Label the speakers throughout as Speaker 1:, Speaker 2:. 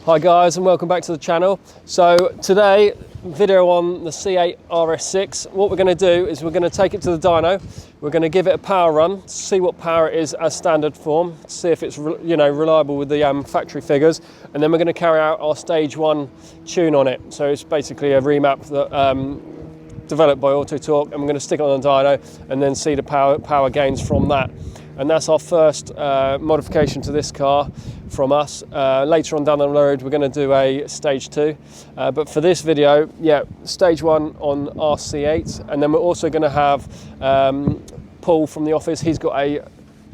Speaker 1: Hi guys, and welcome back to the channel. So today, video on the C8 RS6. What we're going to do is we're going to take it to the dyno. We're going to give it a power run, see what power it is as standard form, see if it's reliable with the factory figures, and then we're going to carry out our stage 1 tune on it. So it's basically a remap that developed by Auto Torque, and we're going to stick it on the dyno and then see the power gains from that. And that's our first modification to this car from us. Later on down the road, we're going to do a stage 2. But for this video, yeah, stage 1 on our C8. And then we're also going to have Paul from the office. He's got a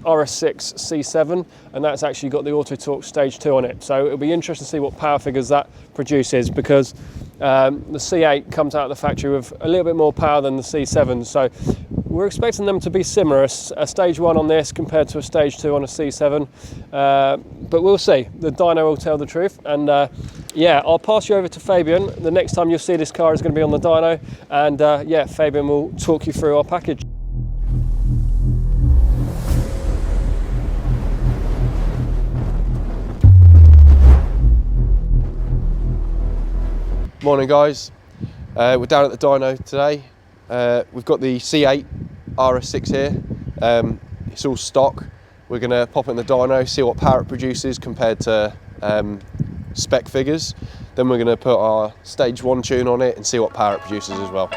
Speaker 1: RS6 C7, and that's actually got the Auto Torque stage 2 on it. So it'll be interesting to see what power figures that produces, because the C8 comes out of the factory with a little bit more power than the C7. So we're expecting them to be similar, a stage 1 on this compared to a stage 2 on a C7, but we'll see. The dyno will tell the truth. And yeah, I'll pass you over to Fabian. The next time you'll see this car is going to be on the dyno, and yeah, Fabian will talk you through our package.
Speaker 2: Morning guys, we're down at the dyno today. We've got the C8 RS6 here. It's all stock. We're going to pop it in the dyno, see what power it produces compared to spec figures. Then we're going to put our stage 1 tune on it and see what power it produces as well.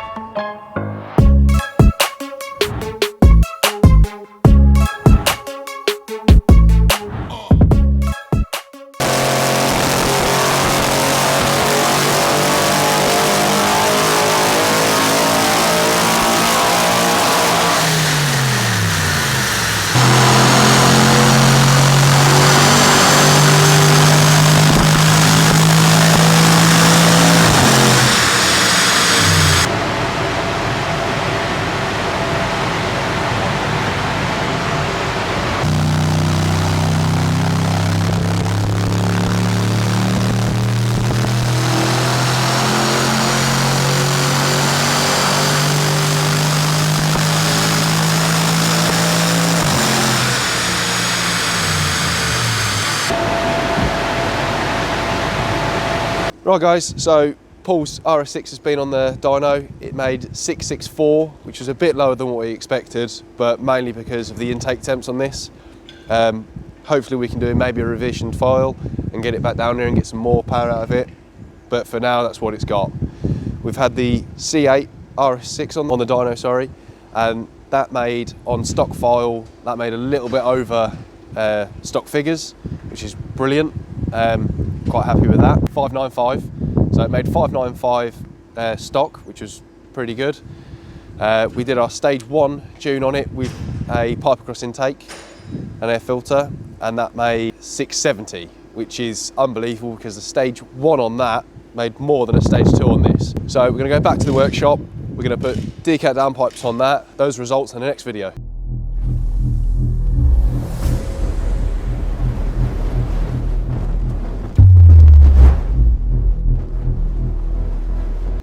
Speaker 2: Right guys, so Paul's RS6 has been on the dyno. It made 664, which was a bit lower than what we expected, but mainly because of the intake temps on this. Hopefully we can do maybe a revisioned file and get it back down there and get some more power out of it. But for now, that's what it's got. We've had the C8 RS6 on the dyno, sorry, and that made, on stock file, that made a little bit over stock figures, which is brilliant. Quite happy with that. 595, so it made 595 stock, which was pretty good. We did our stage 1 tune on it with a Pipercross intake, an air filter, and that made 670, which is unbelievable because the stage 1 on that made more than a stage 2 on this. So we're going to go back to the workshop, we're going to put decat downpipes on that, those results in the next video.